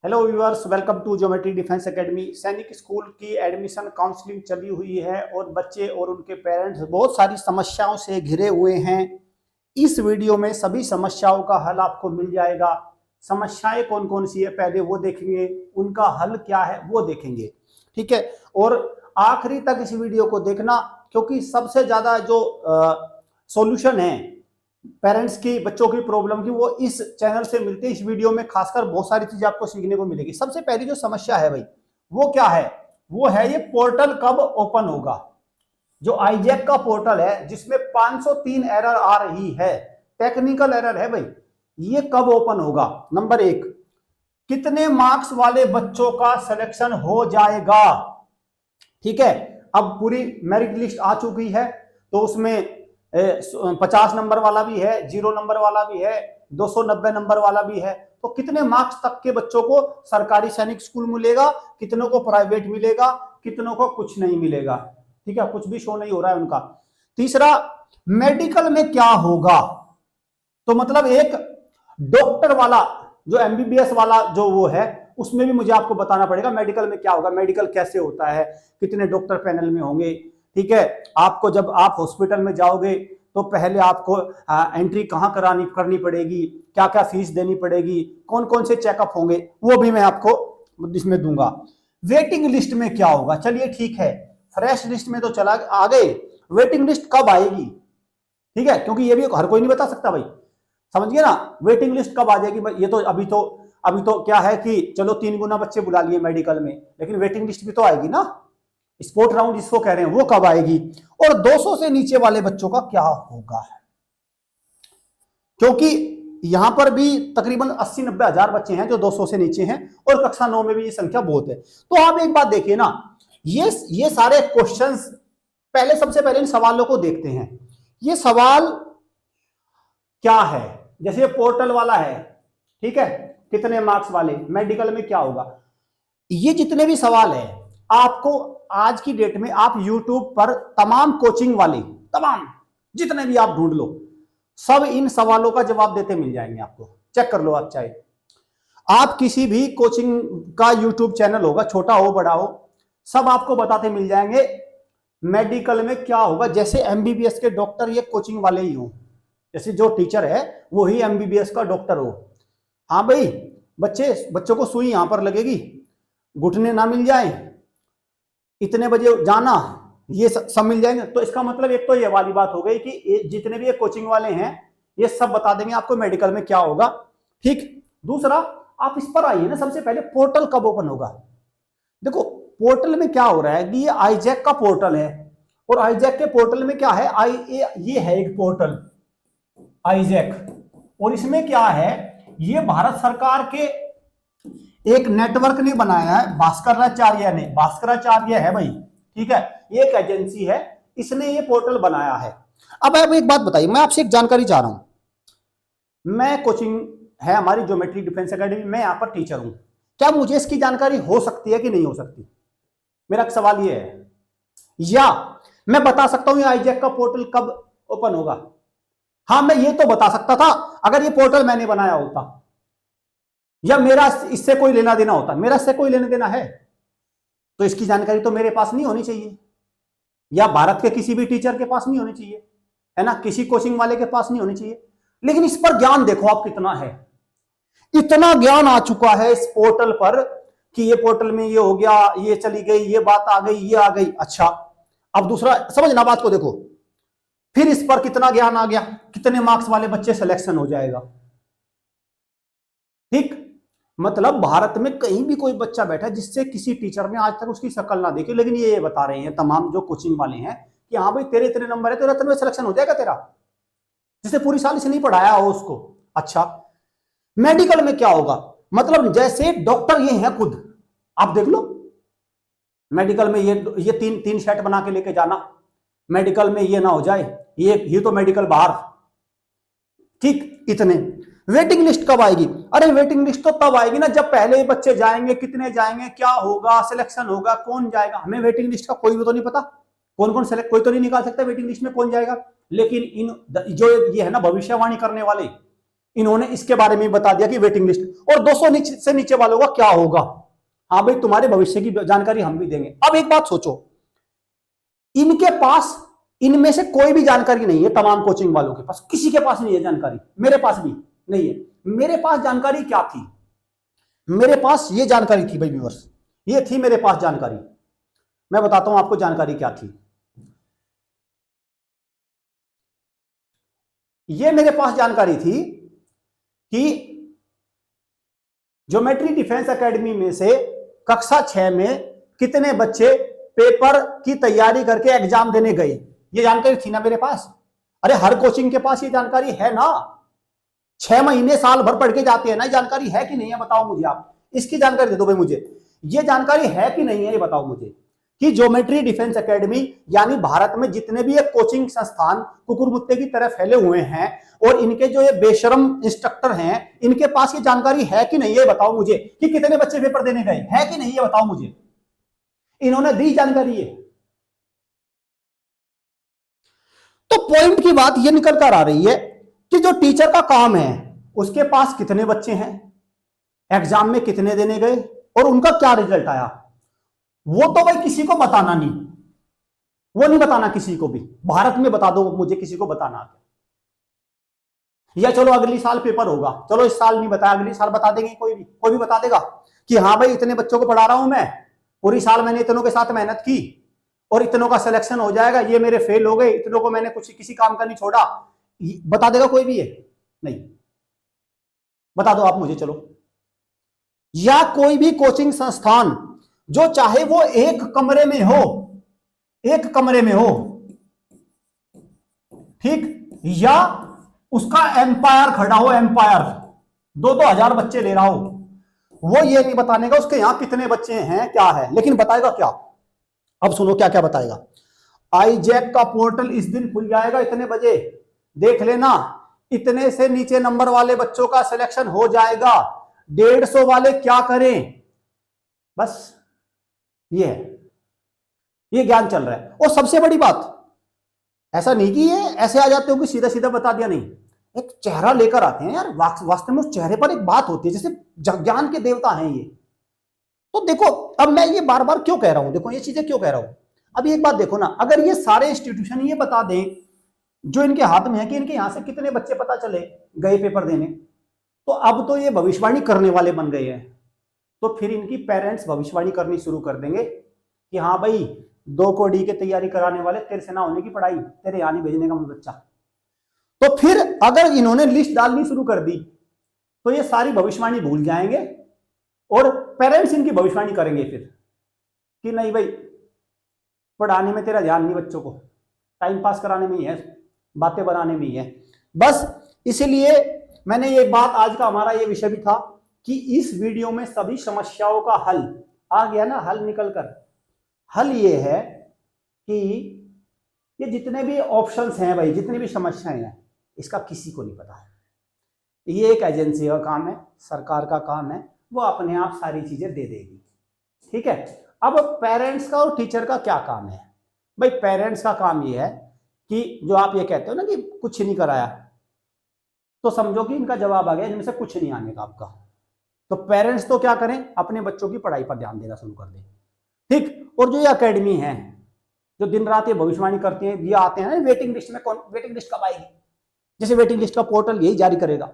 Hello viewers, welcome to geometry defence academy. Sainik school की admission counselling चली हुई है और बच्चे और उनके पेरेंट्स बहुत सारी समस्याओं से घिरे हुए हैं। इस वीडियो में सभी समस्याओं का हल आपको मिल जाएगा। समस्याएं कौन कौन सी है पहले वो देखेंगे, उनका हल क्या है वो देखेंगे, ठीक है। और आखिरी तक इस वीडियो को देखना, क्योंकि सबसे ज्यादा जो सॉल्यूशन है पेरेंट्स की बच्चों की प्रॉब्लम की वो इस चैनल से मिलते हैं। इस वीडियो में खासकर बहुत सारी चीजें आपको सीखने को मिलेगी। सबसे पहली जो समस्या है भाई वो क्या है, वो है ये पोर्टल कब ओपन होगा। जो आईजैक का पोर्टल है जिसमें 503 एरर आ रही है, टेक्निकल एरर है भाई, ये कब ओपन होगा। नंबर एक, कितने मार्क्स वाले बच्चों का सिलेक्शन हो जाएगा, ठीक है। अब पूरी मेरिट लिस्ट आ चुकी है, तो उसमें 50 नंबर वाला भी है, 0 नंबर वाला भी है, 290 नंबर वाला भी है। तो कितने मार्क्स तक के बच्चों को सरकारी सैनिक स्कूल मिलेगा, कितनों को प्राइवेट मिलेगा, कितनों को कुछ नहीं मिलेगा, ठीक है, कुछ भी शो नहीं हो रहा है उनका। तीसरा, मेडिकल में क्या होगा। तो मतलब एक डॉक्टर वाला जो एमबीबीएस वाला जो वो है, उसमें भी मुझे आपको बताना पड़ेगा मेडिकल में क्या होगा, मेडिकल कैसे होता है, कितने डॉक्टर पैनल में होंगे, ठीक है। आपको जब आप हॉस्पिटल में जाओगे तो पहले आपको एंट्री कहाँ करनी पड़ेगी, क्या क्या फीस देनी पड़ेगी, कौन कौन से चेकअप होंगे, वो भी मैं आपको इसमें दूंगा। वेटिंग लिस्ट में क्या होगा, चलिए ठीक है, फ्रेश लिस्ट में तो चला आ गए, वेटिंग लिस्ट कब आएगी, ठीक है, क्योंकि ये भी हर कोई नहीं बता सकता भाई, समझिए ना। वेटिंग लिस्ट कब आ जाएगी भाई, ये तो अभी तो क्या है कि चलो 3 गुना बच्चे बुला लिए मेडिकल में, लेकिन वेटिंग लिस्ट भी तो आएगी ना, स्पोर्ट राउंड जिसको कह रहे हैं वो कब आएगी। और 200 से नीचे वाले बच्चों का क्या होगा, क्योंकि यहां पर भी तकरीबन 80-90 हजार बच्चे हैं जो 200 से नीचे हैं, और कक्षा 9 में भी ये संख्या बहुत है। तो आप एक बात देखिए ना, ये सारे क्वेश्चंस, पहले सबसे पहले इन सवालों को देखते हैं। ये सवाल क्या है, जैसे पोर्टल वाला है, ठीक है, कितने मार्क्स वाले, मेडिकल में क्या होगा, ये जितने भी सवाल है आपको आज की डेट में आप YouTube पर तमाम कोचिंग वाले, तमाम जितने भी आप ढूंढ लो, सब इन सवालों का जवाब देते मिल जाएंगे आपको। चेक कर लो, आप चाहे आप किसी भी कोचिंग का YouTube चैनल होगा, छोटा हो बड़ा हो, सब आपको बताते मिल जाएंगे मेडिकल में क्या होगा। जैसे एमबीबीएस के डॉक्टर ये कोचिंग वाले ही हो, जैसे जो टीचर है वो ही एमबीबीएस का डॉक्टर हो। हाँ भाई, बच्चों को सुई यहां पर लगेगी, घुटने ना मिल जाए, इतने बजे जाना, ये सब मिल जाएंगे। तो इसका मतलब एक तो ये वाली बात हो गई कि जितने भी ये कोचिंग वाले हैं ये सब बता देंगे आपको मेडिकल में क्या होगा, ठीक। दूसरा, आप इस पर आइए ना, सबसे पहले पोर्टल कब ओपन होगा। देखो पोर्टल में क्या हो रहा है कि ये आईजैक का पोर्टल है, और आईजैक के पोर्टल में क्या है, ये है एक पोर्टल आईजैक, और इसमें क्या है, ये भारत सरकार के एक नेटवर्क ने बनाया है, भास्कराचार्य ने, भास्कराचार्य है भाई, ठीक है, ये एक एजेंसी है, इसने ये पोर्टल बनाया है। अब आप एक बात बताइए, मैं आपसे एक जानकारी चाह रहा हूं, मैं कोचिंग है हमारी ज्योमेट्री डिफेंस एकेडमी, मैं यहां पर टीचर हूं, क्या मुझे इसकी जानकारी हो सकती है कि नहीं हो सकती, मेरा सवाल ये है। या मैं बता सकता हूं ये आईजैक का पोर्टल कब ओपन होगा। हाँ, मैं ये तो बता सकता था अगर ये पोर्टल मैंने बनाया होता, या मेरा इससे कोई लेना देना होता, मेरा इससे कोई लेना देना है तो इसकी जानकारी तो मेरे पास नहीं होनी चाहिए, या भारत के किसी भी टीचर के पास नहीं होनी चाहिए, है ना, किसी कोचिंग वाले के पास नहीं होनी चाहिए। लेकिन इस पर ज्ञान देखो आप कितना है, इतना ज्ञान आ चुका है इस पोर्टल पर कि ये पोर्टल में ये हो गया, ये चली गई, ये बात आ गई, ये आ गई। अच्छा, अब दूसरा समझना बात को, देखो फिर इस पर कितना ज्ञान आ गया, कितने मार्क्स वाले बच्चे सिलेक्शन हो जाएगा, ठीक। मतलब भारत में कहीं भी कोई बच्चा बैठा जिससे किसी टीचर ने आज तक उसकी शक्ल ना देखी, लेकिन ये बता रहे हैं तमाम जो कोचिंग वाले हैं कि हाँ भाई तेरे इतने नंबर है, तेरा इतने में सिलेक्शन हो जाएगा तेरा, जिसे पूरी साल इसे नहीं पढ़ाया हो उसको। अच्छा, मेडिकल में क्या होगा, मतलब जैसे डॉक्टर ये हैं खुद, आप देख लो मेडिकल में ये तीन सेट बना के लेके जाना, मेडिकल में ये ना हो जाए ये तो मेडिकल बाहर, ठीक। इतने वेटिंग लिस्ट कब आएगी, अरे वेटिंग लिस्ट तो तब आएगी ना जब पहले बच्चे जाएंगे, कितने जाएंगे, क्या होगा, सिलेक्शन होगा, कौन जाएगा। हमें वेटिंग लिस्ट का कोई भी तो नहीं पता, कौन कौन सेलेक्ट, कोई तो नहीं निकाल सकता वेटिंग लिस्ट में कौन जाएगा। लेकिन इन जो ये है ना भविष्यवाणी करने वाले, इन्होंने इसके बारे में बता दिया कि वेटिंग लिस्ट और 200 से नीचे वालों का क्या होगा। हाँ भाई, तुम्हारे भविष्य की जानकारी हम भी देंगे। अब एक बात सोचो, इनके पास इनमें से कोई भी जानकारी नहीं है, तमाम कोचिंग वालों के पास किसी के पास नहीं है जानकारी, मेरे पास भी नहीं है। मेरे पास जानकारी क्या थी? मेरे पास ये जानकारी थी भाई व्यूअर्स, ये थी मेरे पास जानकारी। मैं बताता हूं आपको जानकारी क्या थी। ये मेरे पास जानकारी थी कि ज्योमेट्री डिफेंस एकेडमी में से कक्षा 6 में कितने बच्चे पेपर की तैयारी करके एग्जाम देने गए, ये जानकारी थी ना मेरे पास। अरे हर कोचिंग के पास ये जानकारी है ना, 6 महीने साल भर पढ़ के जाते हैं ना, जानकारी है कि नहीं है बताओ मुझे। आप इसकी जानकारी दे दो भाई मुझे, ये जानकारी है कि नहीं है ये बताओ मुझे, कि ज्योमेट्री डिफेंस एकेडमी यानी भारत में जितने भी ये कोचिंग संस्थान कुकुरमुत्ते की तरह फैले हुए हैं और इनके जो ये बेशरम इंस्ट्रक्टर हैं, इनके पास ये जानकारी है कि नहीं है बताओ मुझे, कि कितने बच्चे पेपर देने गए, है कि नहीं है बताओ मुझे। इन्होंने दी जानकारी है। तो पॉइंट की बात ये निकल कर आ रही है कि जो टीचर का काम है उसके पास कितने बच्चे हैं, एग्जाम में कितने देने गए और उनका क्या रिजल्ट आया, वो तो भाई किसी को बताना नहीं, वो नहीं बताना किसी को भी। भारत में बता दो मुझे, किसी को बताना क्या, या चलो अगली साल पेपर होगा, चलो इस साल नहीं बताया अगली साल बता देंगे, कोई भी बता देगा कि हाँ भाई इतने बच्चों को पढ़ा रहा हूं मैं, पूरी साल मैंने इतनों के साथ मेहनत की और इतनों का सिलेक्शन हो जाएगा, ये मेरे फेल हो गए, इतनों को मैंने कुछ किसी काम का नहीं छोड़ा, बता देगा कोई भी है? नहीं। बता दो आप मुझे चलो। या कोई भी कोचिंग संस्थान जो चाहे वो एक कमरे में हो, एक कमरे में हो, ठीक, या उसका एम्पायर खड़ा हो, एम्पायर 2-2 हजार बच्चे ले रहा हो, वो ये नहीं बताने का उसके यहां कितने बच्चे हैं क्या है, लेकिन बताएगा क्या? अब सुनो क्या क्या बताएगा। आईजैक का पोर्टल इस दिन खुल जाएगा इतने बजे, देख लेना, इतने से नीचे नंबर वाले बच्चों का सिलेक्शन हो जाएगा, 150 वाले क्या करें, बस ये है, ये ज्ञान चल रहा है। और सबसे बड़ी बात, ऐसा नहीं कि ये ऐसे आ जाते हो कि सीधा सीधा बता दिया, नहीं, एक चेहरा लेकर आते हैं यार, वास्तव में उस चेहरे पर एक बात होती है, जैसे ज्ञान के देवता हैं ये। तो देखो अब मैं ये बार बार क्यों कह रहा हूं, देखो ये चीजें क्यों कह रहा हूं। अभी एक बात देखो ना, अगर ये सारे इंस्टीट्यूशन ये बता दें जो इनके हाथ में है कि इनके यहां से कितने बच्चे पता चले गए पेपर देने, तो अब तो ये भविष्यवाणी करने वाले बन गए हैं। तो फिर इनकी पेरेंट्स भविष्यवाणी करनी शुरू कर देंगे कि हाँ भाई 2 को डी की तैयारी कराने वाले, तेरे से ना होने की पढ़ाई, तेरे यहाँ नहीं भेजने का बच्चा। तो फिर अगर इन्होंने लिस्ट डालनी शुरू कर दी तो ये सारी भविष्यवाणी भूल जाएंगे और पेरेंट्स इनकी भविष्यवाणी करेंगे फिर कि नहीं भाई पढ़ाने में तेरा ध्यान नहीं, बच्चों को टाइम पास कराने में ही है, बातें बनाने में ही है बस। इसलिए मैंने ये बात, आज का हमारा ये विषय भी था कि इस वीडियो में सभी समस्याओं का हल आ गया ना, हल निकल कर। हल ये है कि ये जितने भी ऑप्शंस हैं भाई, जितनी भी समस्याएं हैं, इसका किसी को नहीं पता है। ये एक एजेंसी का काम है, सरकार का काम है, वो अपने आप सारी चीजें दे देगी, ठीक है। अब पेरेंट्स का और टीचर का क्या काम है भाई? पेरेंट्स का काम ये है कि जो आप ये कहते हो ना कि कुछ नहीं कराया, तो समझो कि इनका जवाब आ गया इनमें से कुछ नहीं आने का आपका। तो पेरेंट्स तो क्या करें, अपने बच्चों की पढ़ाई पर ध्यान देना शुरू कर दें, ठीक। और जो ये अकेडमी है जो दिन रात ये भविष्यवाणी करती है, ये आते हैं ना वेटिंग लिस्ट में, कौन वेटिंग लिस्ट कब आएगी, जैसे वेटिंग लिस्ट का पोर्टल यही जारी करेगा,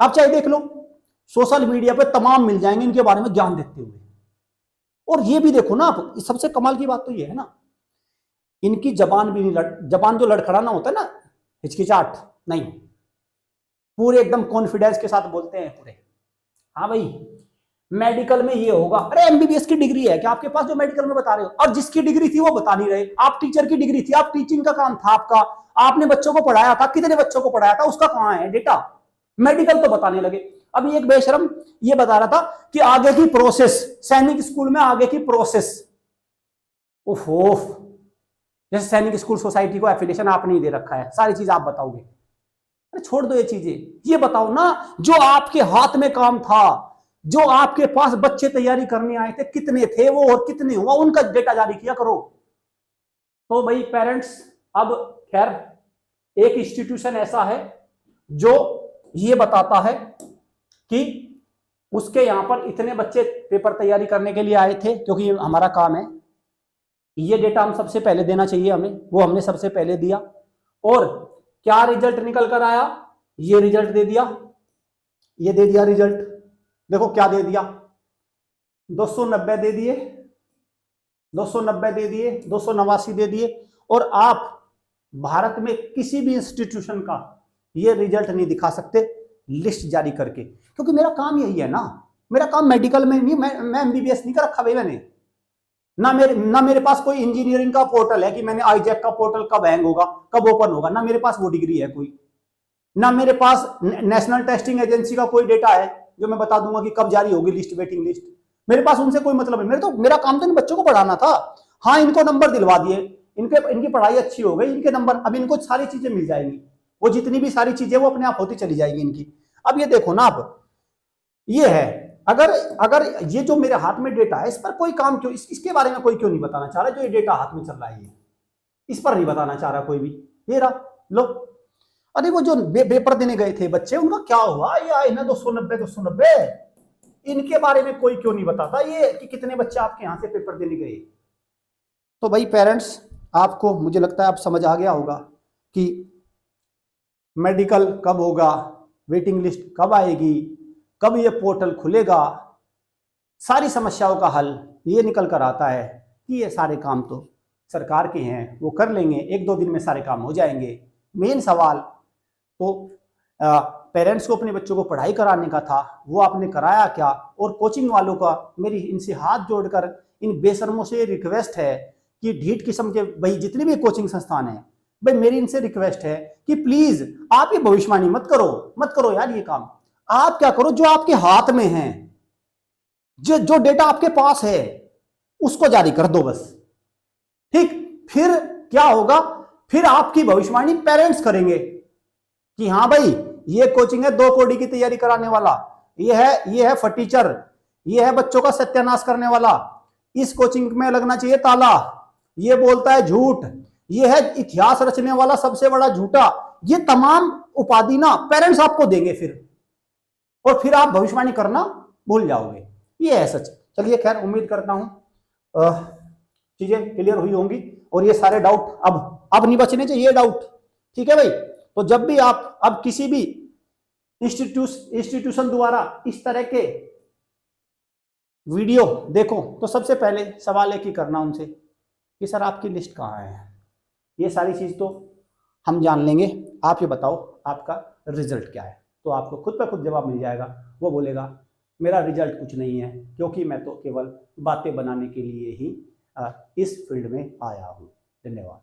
आप चाहे देख लो, सोशल मीडिया पे तमाम मिल जाएंगे इनके बारे में ज्ञान देते हुए। और ये भी देखो ना आप, सबसे कमाल की बात तो ये है ना, इनकी जबान भी नहीं, जबान जो लड़खड़ाना होता है ना, हिचकिचाहट नहीं, पूरे एकदम कॉन्फिडेंस के साथ बोलते हैं पूरे। हाँ भाई मेडिकल में ये होगा, अरे एमबीबीएस की डिग्री है क्या आपके पास जो मेडिकल में बता रहे हो, और जिसकी डिग्री थी वो बता नहीं रहे। आप टीचर की डिग्री थी, आप टीचिंग का काम था आपका, आपने बच्चों को पढ़ाया था, कितने बच्चों को पढ़ाया था, उसका कहां है डेटा? मेडिकल तो बताने लगे। अभी एक बेशरम ये बता रहा था कि आगे की प्रोसेस, सैनिक स्कूल में आगे की प्रोसेस, ओफो, जैसे सैनिक स्कूल सोसाइटी को एफिलिएशन आपने ही दे रखा है, सारी चीज आप बताओगे। अरे छोड़ दो ये चीजें, ये बताओ ना जो आपके हाथ में काम था, जो आपके पास बच्चे तैयारी करने आए थे, कितने थे वो और कितने हुआ, उनका डेटा जारी किया करो। तो भाई पेरेंट्स, अब खैर एक इंस्टीट्यूशन ऐसा है जो ये बताता है कि उसके यहां पर इतने बच्चे पेपर तैयारी करने के लिए आए थे, क्योंकि हमारा काम है। ये डेटा हम सबसे पहले देना चाहिए हमें, वो हमने सबसे पहले दिया। और क्या रिजल्ट निकल कर आया, ये रिजल्ट दे दिया, ये दे दिया रिजल्ट। देखो क्या दे दिया, 290 दे दिए, 290 दे दिए, 289 दे दिए। और आप भारत में किसी भी इंस्टीट्यूशन का ये रिजल्ट नहीं दिखा सकते लिस्ट जारी करके, क्योंकि मेरा काम यही है ना। मेरा काम मेडिकल में नहीं, मैं एमबीबीएस नहीं कर रखा भाई मैंने। ना मेरे पास कोई इंजीनियरिंग का पोर्टल है कि मैंने आईजैक का पोर्टल कब हैंग होगा, कब ओपन होगा, ना मेरे पास वो डिग्री है कोई। ना मेरे पास नेशनल टेस्टिंग एजेंसी का कोई डेटा है जो मैं बता दूंगा कि कब जारी होगी लिस्ट, वेटिंग लिस्ट। मेरे पास उनसे कोई मतलब नहीं। मेरा काम तो इन बच्चों को पढ़ाना था। हाँ, इनको नंबर दिलवा दिए, इनकी पढ़ाई अच्छी हो गई, इनके नंबर, अब इनको सारी चीजें मिल जाएंगी, वो जितनी भी सारी चीजें वो अपने आप होती चली जाएगी इनकी। अब ये देखो ना, आप ये है, अगर ये जो मेरे हाथ में डेटा है, इस पर कोई काम क्यों, इसके बारे में कोई क्यों नहीं बताना चाह रहा, जो ये डेटा हाथ में चल रहा है, इस पर नहीं बताना चाह रहा कोई भी। ये रहा लो। अरे वो जो पेपर देने गए थे बच्चे, उनका क्या हुआ, ये आए ना 290, इनके बारे में कोई क्यों नहीं बताता ये कि कितने बच्चे आपके यहां से पेपर देने गए। तो भाई पेरेंट्स, आपको मुझे लगता है आप समझ आ गया होगा कि मेडिकल कब होगा, वेटिंग लिस्ट कब आएगी, कब ये पोर्टल खुलेगा, सारी समस्याओं का हल ये निकल कर आता है कि ये सारे काम तो सरकार के हैं, वो कर लेंगे, 1-2 दिन में सारे काम हो जाएंगे। मेन सवाल तो पेरेंट्स को अपने बच्चों को पढ़ाई कराने का था, वो आपने कराया क्या। और कोचिंग वालों का मेरी इनसे हाथ जोड़कर इन बेशर्मों से रिक्वेस्ट है कि ढीठ किस्म के भाई जितने भी कोचिंग संस्थान हैं, भाई मेरी इनसे रिक्वेस्ट है कि प्लीज आप ये भविष्यवाणी मत करो यार। ये काम आप क्या करो जो आपके हाथ में है, जो डेटा आपके पास है उसको जारी कर दो बस। ठीक, फिर क्या होगा, फिर आपकी भविष्यवाणी पेरेंट्स करेंगे कि हाँ भाई ये कोचिंग है 2 कौड़ी की तैयारी कराने वाला, ये है फटीचर, ये है बच्चों का सत्यानाश करने वाला, इस कोचिंग में लगना चाहिए ताला, ये बोलता है झूठ, ये है इतिहास रचने वाला सबसे बड़ा झूठा। ये तमाम उपाधि ना पेरेंट्स आपको देंगे फिर, और फिर आप भविष्यवाणी करना भूल जाओगे। ये है सच। चलिए खैर, उम्मीद करता हूं चीजें क्लियर हुई होंगी और ये सारे डाउट अब नहीं बचने चाहिए डाउट। ठीक है भाई, तो जब भी आप अब किसी भी इंस्टीट्यूशन द्वारा इस तरह के वीडियो देखो तो सबसे पहले सवाल एक ही करना उनसे कि सर आपकी लिस्ट कहाँ है। ये सारी चीज तो हम जान लेंगे, आप ये बताओ आपका रिजल्ट क्या है, तो आपको खुद पे खुद जवाब मिल जाएगा। वो बोलेगा मेरा रिजल्ट कुछ नहीं है, क्योंकि मैं तो केवल बातें बनाने के लिए ही इस फील्ड में आया हूँ। धन्यवाद।